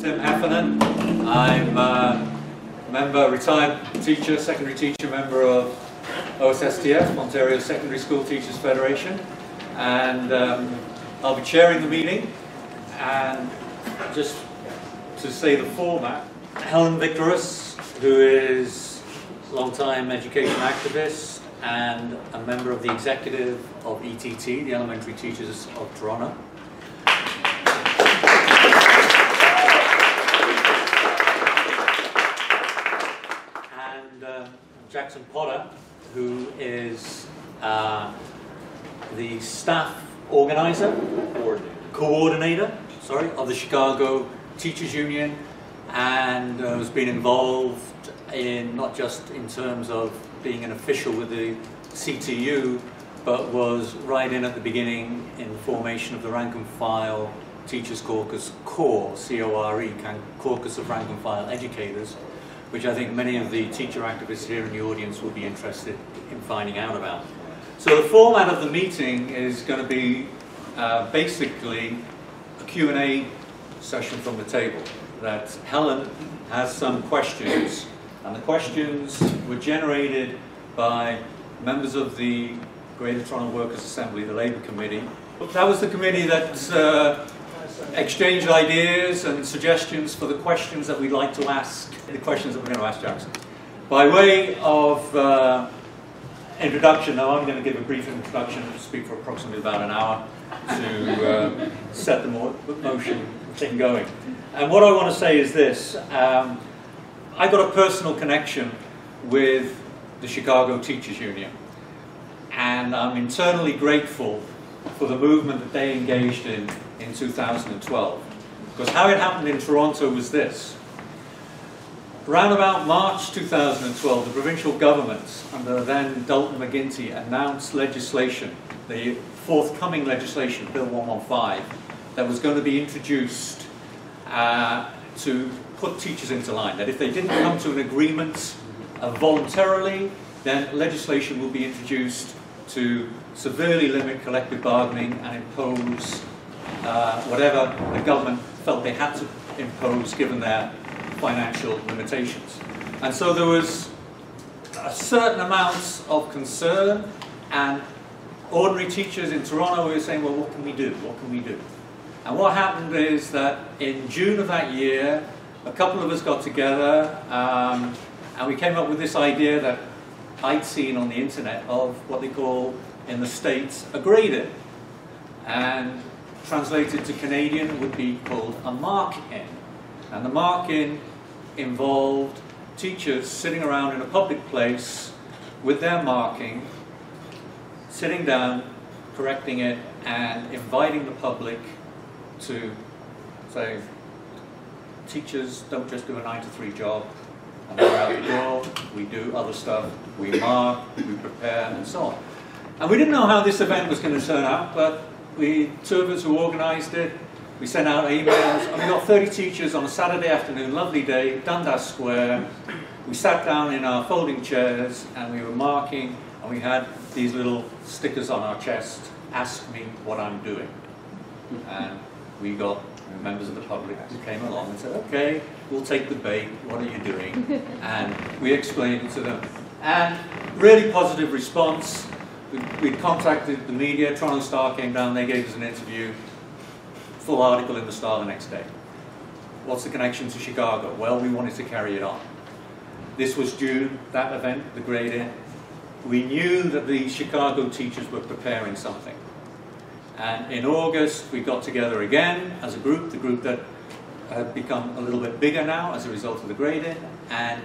Tim Heffernan. I'm a retired teacher, secondary teacher, member of OSSTF, Ontario Secondary School Teachers Federation, and I'll be chairing the meeting. And just to say the format, Helen Victorous, who is a long-time education activist and a member of the executive of ETT, the Elementary Teachers of Toronto. And Jackson Potter, who is the staff coordinator, of the Chicago Teachers Union, and has been involved in not just in terms of being an official with the CTU, but was right in at the beginning in the formation of the Rank and File Teachers Caucus CORE, C-O-R-E, Caucus of Rank and File Educators, which I think many of the teacher activists here in the audience will be interested in finding out about. So the format of the meeting is going to be basically a Q&A session from the table, that Helen has some questions, and the questions were generated by members of the Greater Toronto Workers' Assembly, the Labour Committee. That was the committee that exchanged ideas and suggestions for the questions that we'd like to ask, the questions that we're going to ask Jackson. By way of introduction, now I'm going to give a brief introduction, speak for approximately about an hour to set the motion thing going. And what I want to say is this, I got a personal connection with the Chicago Teachers Union, and I'm internally grateful for the movement that they engaged in 2012. Because how it happened in Toronto was this. Around about March 2012, the provincial government, under then Dalton McGuinty, announced legislation, the forthcoming legislation, Bill 115, that was going to be introduced to put teachers into line. That if they didn't come to an agreement voluntarily, then legislation will be introduced to severely limit collective bargaining and impose whatever the government felt they had to impose given their financial limitations. And so there was a certain amount of concern, and ordinary teachers in Toronto were saying, well, what can we do? What can we do? And what happened is that in June of that year, a couple of us got together and we came up with this idea that I'd seen on the internet of what they call in the States a grade-in, and translated to Canadian would be called a mark-in. And the mark-in involved teachers sitting around in a public place with their marking, sitting down, correcting it, and inviting the public to say, teachers don't just do a 9-to-3 job and they're out the door, we do other stuff, we mark, we prepare, and so on. And we didn't know how this event was going to turn out, but two of us who organised it, we sent out emails, and we got 30 teachers on a Saturday afternoon, lovely day, Dundas Square. We sat down in our folding chairs and we were marking, and we had these little stickers on our chest, ask me what I'm doing. And we got members of the public who came along and said, okay, we'll take the bait, what are you doing? And we explained it to them. And really positive response. We contacted the media, Toronto Star came down, they gave us an interview, full article in the Star the next day. What's the connection to Chicago? Well, we wanted to carry it on. This was June, that event, the grade-in. We knew that the Chicago teachers were preparing something. And in August, we got together again as a group, the group that had become a little bit bigger now as a result of the grade-in, and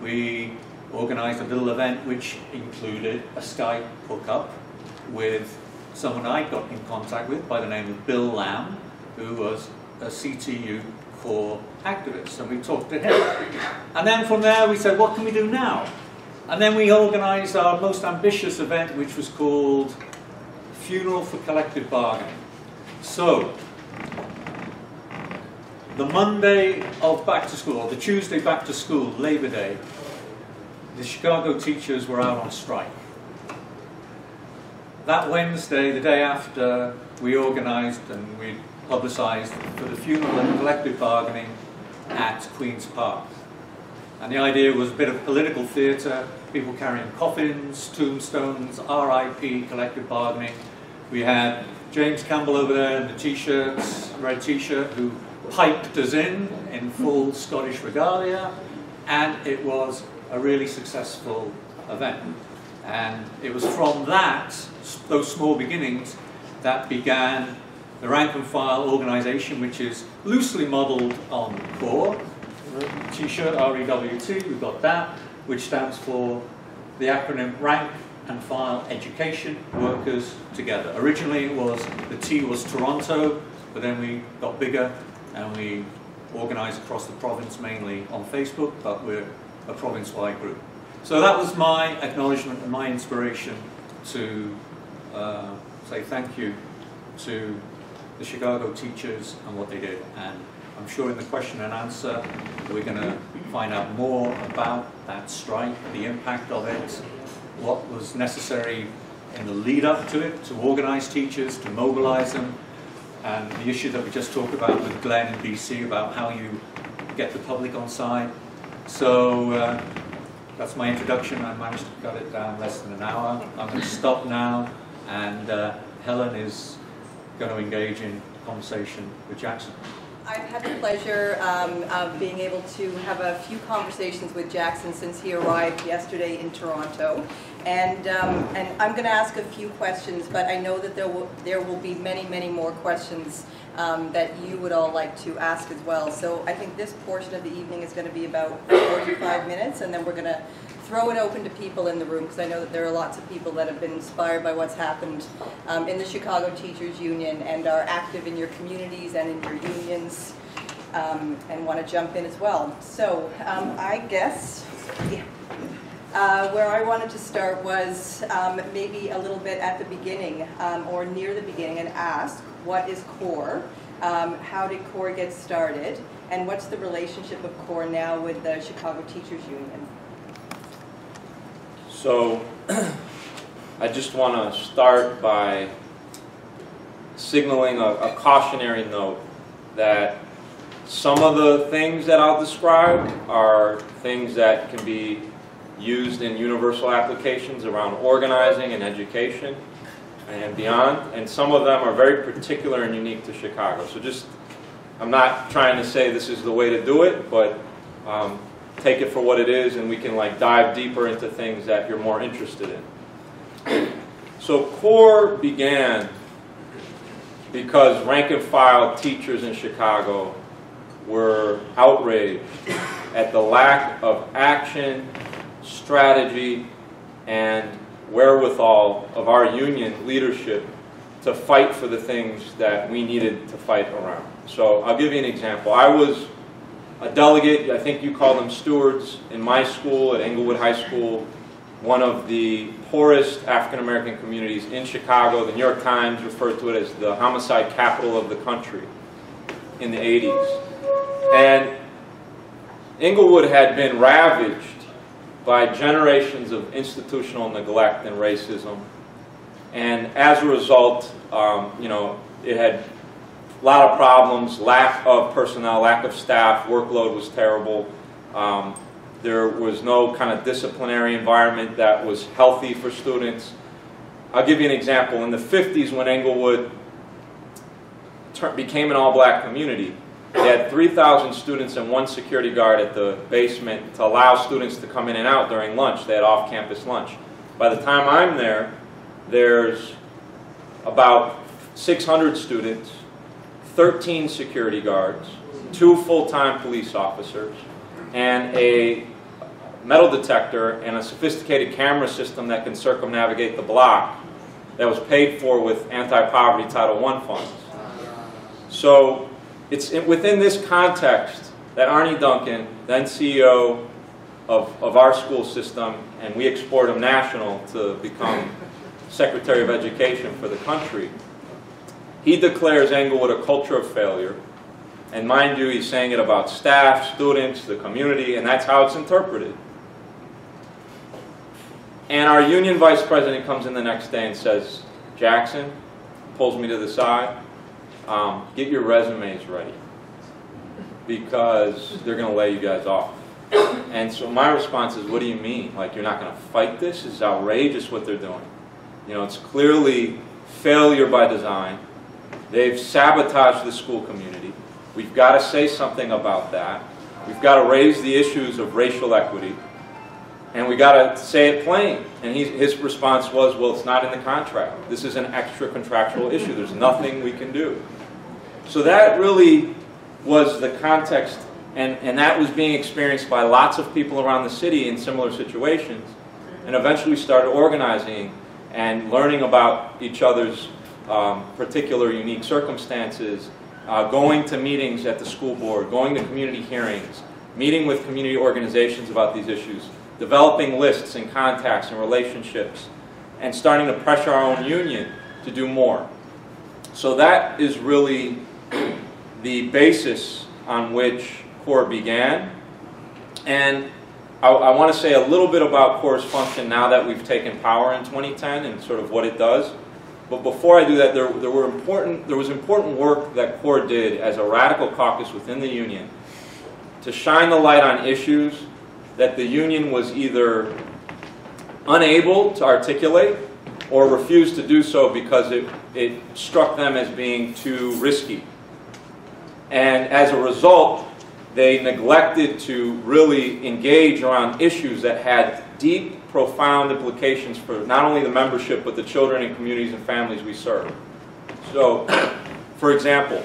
we organised a little event which included a Skype hookup with someone I got in contact with by the name of Bill Lamb, who was a CTU core activist, and we talked to him. And then from there we said, what can we do now? And then we organised our most ambitious event, which was called Funeral for Collective Bargaining. So, the Monday of back to school, or the Tuesday back to school, Labor Day, the Chicago teachers were out on strike. That Wednesday, the day after, we organised and we publicised for the funeral and collective bargaining at Queen's Park. And the idea was a bit of political theatre, people carrying coffins, tombstones, RIP, collective bargaining. We had James Campbell over there in the t-shirts, red t-shirt, who piped us in full Scottish regalia, and it was a really successful event. And it was from that, those small beginnings, that began the rank and file organisation, which is loosely modelled on CORE. T-shirt, REWT, we've got that, which stands for the acronym Rank and File Education Workers Together. Originally it was, the T was Toronto, but then we got bigger and we organised across the province, mainly on Facebook, but we're a province-wide group. So that was my acknowledgement and my inspiration to say thank you to the Chicago teachers and what they did. And I'm sure in the question and answer we're going to find out more about that strike, the impact of it, what was necessary in the lead up to it, to organize teachers, to mobilize them, and the issue that we just talked about with Glenn in BC about how you get the public on side. So that's my introduction. I managed to cut it down less than an hour. I'm going to stop now, and Helen is going to engage in conversation with Jackson. I've had the pleasure of being able to have a few conversations with Jackson since he arrived yesterday in Toronto, and I'm going to ask a few questions, but I know that there will be many more questions that you would all like to ask as well. So I think this portion of the evening is going to be about 45 minutes, and then we're going to throw it open to people in the room, because I know that there are lots of people that have been inspired by what's happened in the Chicago Teachers Union and are active in your communities and in your unions and want to jump in as well. So I guess where I wanted to start was maybe a little bit at the beginning or near the beginning, and ask, what is CORE? How did CORE get started? And what's the relationship of CORE now with the Chicago Teachers Union? So I just want to start by signaling a cautionary note that some of the things that I'll describe are things that can be used in universal applications around organizing and education and beyond, and some of them are very particular and unique to Chicago. So just, I'm not trying to say this is the way to do it, but take it for what it is, and we can like dive deeper into things that you're more interested in. So CORE began because rank and file teachers in Chicago were outraged at the lack of action, strategy, and wherewithal of our union leadership to fight for the things that we needed to fight around. So I'll give you an example. I was a delegate, I think you call them stewards, in my school at Englewood High School, one of the poorest African American communities in Chicago. The New York Times referred to it as the homicide capital of the country in the 80s. And Englewood had been ravaged by generations of institutional neglect and racism. And as a result, you know, it had a lot of problems, lack of personnel, lack of staff, workload was terrible. There was no kind of disciplinary environment that was healthy for students. I'll give you an example. In the 50s, when Englewood became an all-black community, they had 3,000 students and one security guard at the basement to allow students to come in and out during lunch. They had off-campus lunch. By the time I'm there, there's about 600 students, 13 security guards, 2 full-time police officers, and a metal detector and a sophisticated camera system that can circumnavigate the block that was paid for with anti-poverty Title I funds. So it's within this context that Arnie Duncan, then CEO of our school system, and we export him national to become Secretary of Education for the country, he declares Englewood a culture of failure. And mind you, he's saying it about staff, students, the community, and that's how it's interpreted. And our union vice president comes in the next day and says, Jackson, pulls me to the side, get your resumes ready. because they're going to lay you guys off. And so my response is, what do you mean? Like, you're not going to fight this? This is outrageous what they're doing. You know, it's clearly failure by design. They've sabotaged the school community. We've got to say something about that. We've got to raise the issues of racial equity. And we got to say it plain. And his response was, well, it's not in the contract. This is an extra contractual issue. There's nothing we can do. So that really was the context, and that was being experienced by lots of people around the city in similar situations. And eventually we started organizing and learning about each other's particular unique circumstances, going to meetings at the school board, going to community hearings, meeting with community organizations about these issues, developing lists and contacts and relationships, and starting to pressure our own union to do more. So that is really the basis on which CORE began. And I want to say a little bit about CORE's function now that we've taken power in 2010 and sort of what it does. But before I do that, there was important work that CORE did as a radical caucus within the union to shine the light on issues that the union was either unable to articulate or refused to do so because it struck them as being too risky. And as a result, they neglected to really engage around issues that had deep, profound implications for not only the membership, but the children and communities and families we serve. So, for example,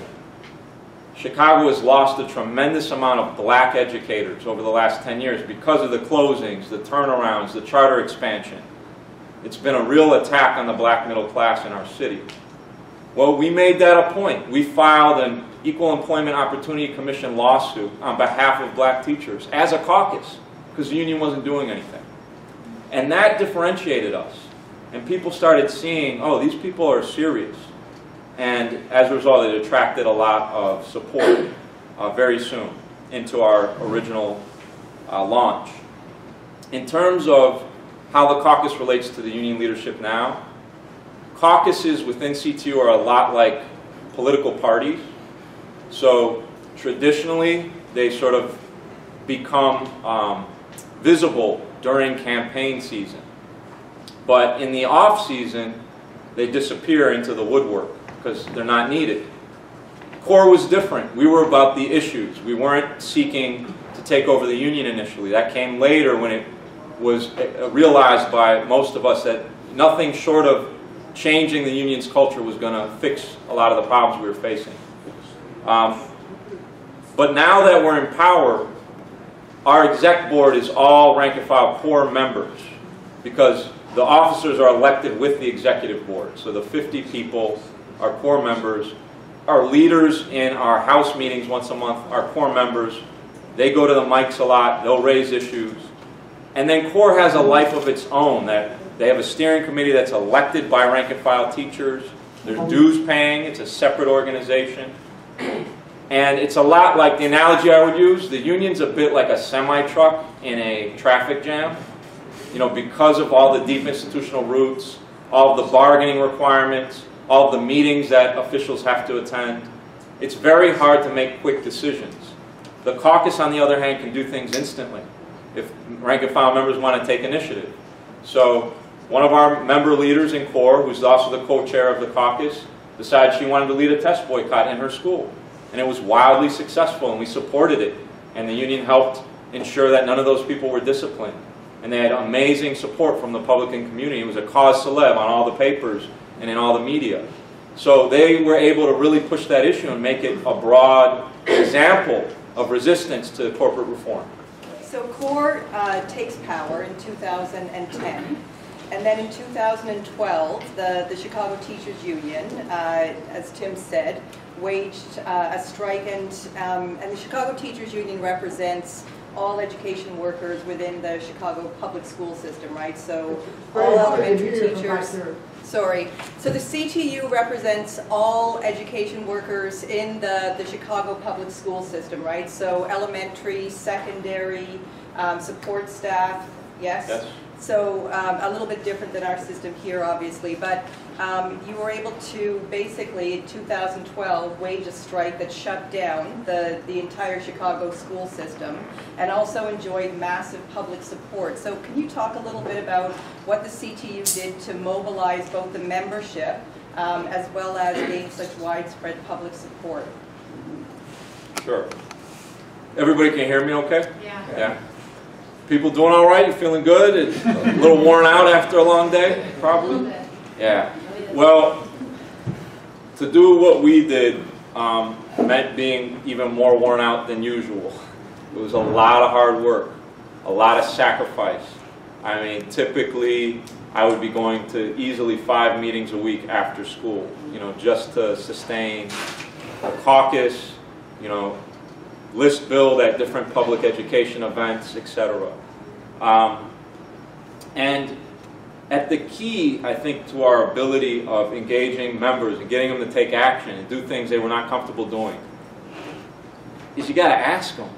Chicago has lost a tremendous amount of black educators over the last 10 years because of the closings, the turnarounds, the charter expansion. It's been a real attack on the black middle class in our city. Well, we made that a point. We filed an Equal Employment Opportunity Commission lawsuit on behalf of black teachers as a caucus because the union wasn't doing anything. And that differentiated us. And people started seeing, oh, these people are serious. And as a result, it attracted a lot of support very soon into our original launch. In terms of how the caucus relates to the union leadership now, caucuses within CTU are a lot like political parties. So traditionally, they sort of become visible during campaign season. But in the off season, they disappear into the woodwork because they're not needed. CORE was different. We were about the issues. We weren't seeking to take over the union initially. That came later when it was realized by most of us that nothing short of changing the union's culture was going to fix a lot of the problems we were facing. But now that we're in power, our exec board is all rank and file CORE members because the officers are elected with the executive board. So the 50 people are CORE members. Our leaders in our house meetings once a month are CORE members. They go to the mics a lot. They'll raise issues. And then CORE has a life of its own. That they have a steering committee that's elected by rank and file teachers. There's dues paying. It's a separate organization. And it's a lot like the analogy I would use. The union's a bit like a semi-truck in a traffic jam. You know, because of all the deep institutional roots, all of the bargaining requirements, all of the meetings that officials have to attend, it's very hard to make quick decisions. The caucus, on the other hand, can do things instantly if rank and file members want to take initiative. So one of our member leaders in CORE, who's also the co-chair of the caucus, decided she wanted to lead a test boycott in her school. And it was wildly successful, and we supported it. And the union helped ensure that none of those people were disciplined. And they had amazing support from the public and community. It was a cause célèbre on all the papers and in all the media. So they were able to really push that issue and make it a broad example of resistance to corporate reform. So CORE takes power in 2010. And then in 2012, the Chicago Teachers Union, as Tim said, waged a strike, and the Chicago Teachers Union represents all education workers within the Chicago public school system, right? So all elementary teachers. Sorry. So the CTU represents all education workers in the Chicago public school system, right? So elementary, secondary, support staff, yes? Yes. So a little bit different than our system here, obviously, but you were able to basically, in 2012, wage a strike that shut down the entire Chicago school system and also enjoyed massive public support. So can you talk a little bit about what the CTU did to mobilize both the membership as well as gain such widespread public support? Sure. Everybody can hear me okay? Yeah. Yeah. People doing all right? You feeling good? It's a little worn out after a long day, probably? Yeah. Well, to do what we did meant being even more worn out than usual. It was a lot of hard work, a lot of sacrifice. I mean, typically, I would be going to easily 5 meetings a week after school, you know, just to sustain a caucus, you know, list build at different public education events, etc. And at the key, I think, to our ability of engaging members and getting them to take action and do things they were not comfortable doing is you got to ask them,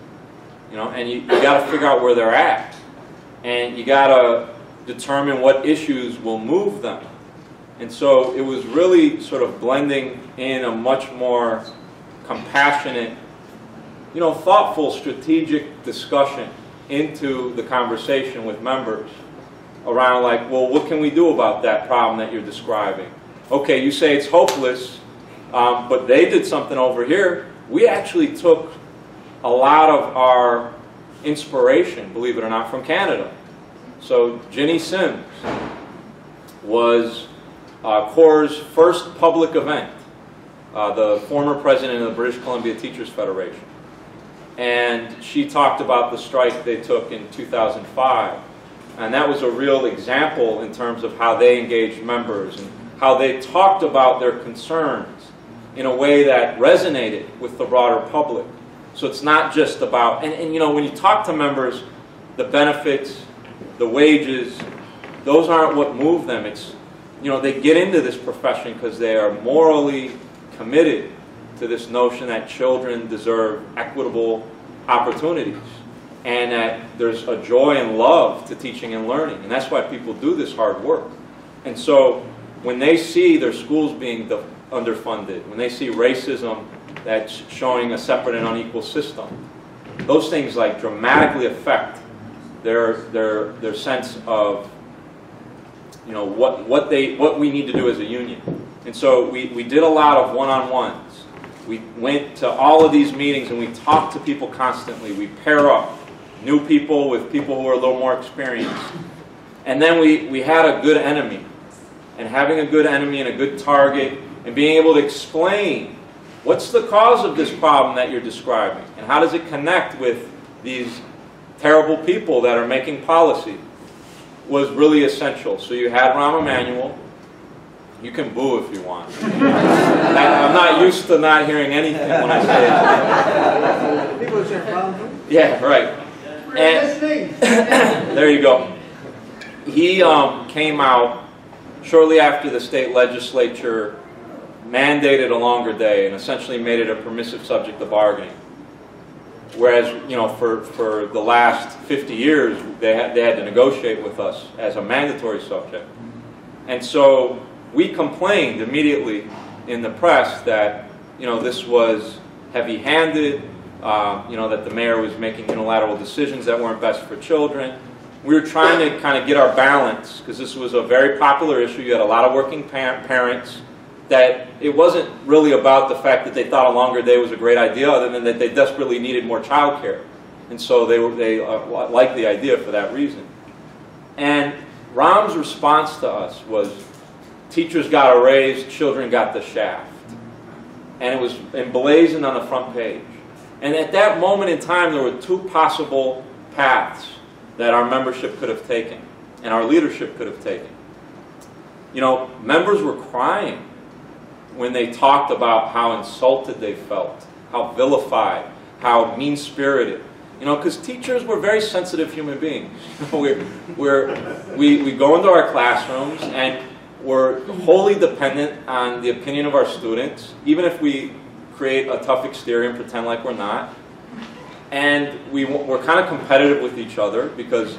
you know, and you got to figure out where they're at, and you got to determine what issues will move them. And so it was really sort of blending in a much more compassionate, you know, thoughtful, strategic discussion into the conversation with members around, like, well, what can we do about that problem that you're describing? Okay, you say it's hopeless, but they did something over here. We actually took a lot of our inspiration, believe it or not, from Canada. So Ginny Sims was CORE's first public event, the former president of the British Columbia Teachers Federation. And she talked about the strike they took in 2005. And that was a real example in terms of how they engaged members and how they talked about their concerns in a way that resonated with the broader public. So it's not just about, and you know, when you talk to members, the benefits, the wages, those aren't what move them. It's, you know, they get into this profession because they are morally committed to this notion that children deserve equitable opportunities and that there's a joy and love to teaching and learning. And that's why people do this hard work. And so when they see their schools being underfunded, when they see racism that's showing a separate and unequal system, those things like dramatically affect their sense of, you know, what we need to do as a union. And so we did a lot of one-on-ones. We went to all of these meetings and we talked to people constantly. We pair up new people with people who are a little more experienced. And then we had a good enemy. And having a good enemy and a good target and being able to explain what's the cause of this problem that you're describing and how does it connect with these terrible people that are making policy was really essential. So you had Rahm Emanuel. You can boo if you want. I'm not used to not hearing anything when I say it. People say Rahm. Yeah, right. And there you go. He came out shortly after the state legislature mandated a longer day and essentially made it a permissive subject of bargaining. Whereas, you know, for the last 50 years, they had to negotiate with us as a mandatory subject. And so we complained immediately in the press that, you know, this was heavy-handed, you know, that the mayor was making unilateral decisions that weren't best for children. We were trying to kind of get our balance, because this was a very popular issue. You had a lot of working parents, that it wasn't really about the fact that they thought a longer day was a great idea, other than that they desperately needed more childcare. And so they liked the idea for that reason. And Rahm's response to us was, teachers got a raise, children got the shaft. And it was emblazoned on the front page. And at that moment in time, there were 2 possible paths that our membership could have taken and our leadership could have taken. You know, members were crying when they talked about how insulted they felt, how vilified, how mean-spirited. You know, because teachers were very sensitive human beings. we go into our classrooms and we're wholly dependent on the opinion of our students, even if we create a tough exterior and pretend like we're not. And we're kind of competitive with each other because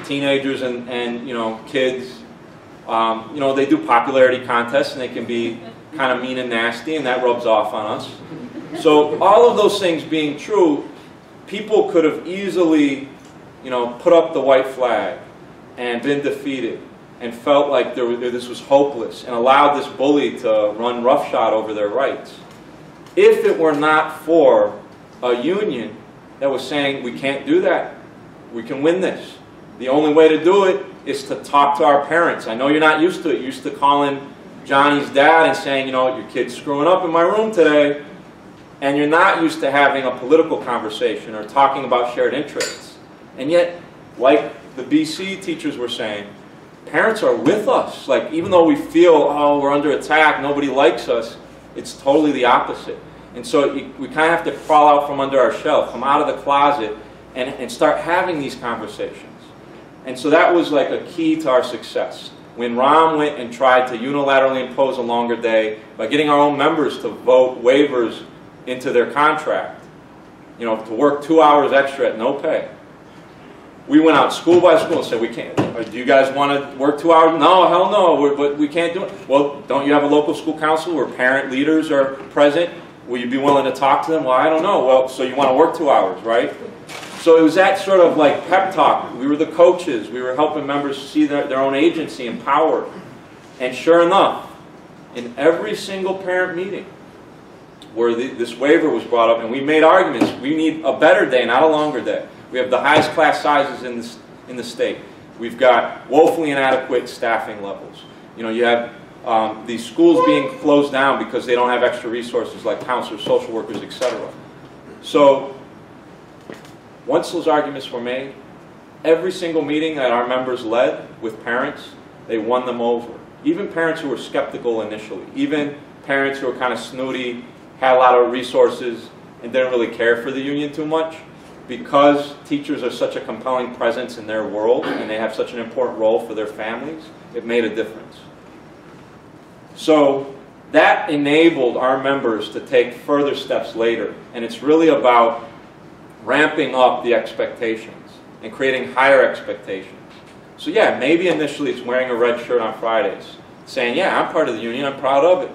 teenagers and you know, kids, you know, they do popularity contests and they can be kind of mean and nasty, and that rubs off on us. So all of those things being true, people could have easily, you know, put up the white flag and been defeated and felt like this was hopeless and allowed this bully to run roughshod over their rights. If it were not for a union that was saying, we can't do that, we can win this. The only way to do it is to talk to our parents. I know you're not used to it. You're used to calling Johnny's dad and saying, you know, your kid's screwing up in my room today. And you're not used to having a political conversation or talking about shared interests. And yet, like the BC teachers were saying, parents are with us. Like, even though we feel, oh, we're under attack, nobody likes us, it's totally the opposite. And so we kind of have to crawl out from under our shell, come out of the closet, and start having these conversations. And so that was like a key to our success. When Rom went and tried to unilaterally impose a longer day by getting our own members to vote waivers into their contract, you know, to work 2 hours extra at no pay. We went out school by school and said, we can't, do you guys want to work 2 hours? No, hell no, but we can't do it. Well, don't you have a local school council where parent leaders are present? Will you be willing to talk to them? Well, I don't know. Well, so you want to work 2 hours, right? So it was that sort of like pep talk. We were the coaches. We were helping members see their own agency and power. And sure enough, in every single parent meeting where this waiver was brought up, and we made arguments, we need a better day, not a longer day. We have the highest class sizes in the state. We've got woefully inadequate staffing levels. You know, you have these schools being closed down because they don't have extra resources like counselors, social workers, etc. So once those arguments were made, every single meeting that our members led with parents, they won them over. Even parents who were skeptical initially, even parents who were kind of snooty, had a lot of resources, and didn't really care for the union too much, because teachers are such a compelling presence in their world and they have such an important role for their families, it made a difference. So that enabled our members to take further steps later, and it's really about ramping up the expectations and creating higher expectations. So yeah, maybe initially it's wearing a red shirt on Fridays, saying, yeah, I'm part of the union, I'm proud of it,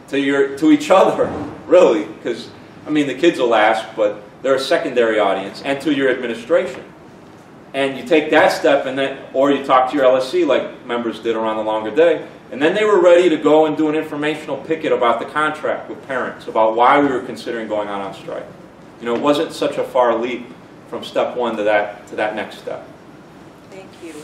to each other, really, because, I mean, the kids will ask, but they're a secondary audience, and to your administration. And you take that step, and then, or you talk to your LSC like members did around the longer day, and then they were ready to go and do an informational picket about the contract with parents, about why we were considering going on strike. You know, it wasn't such a far leap from step one to that next step. Thank you.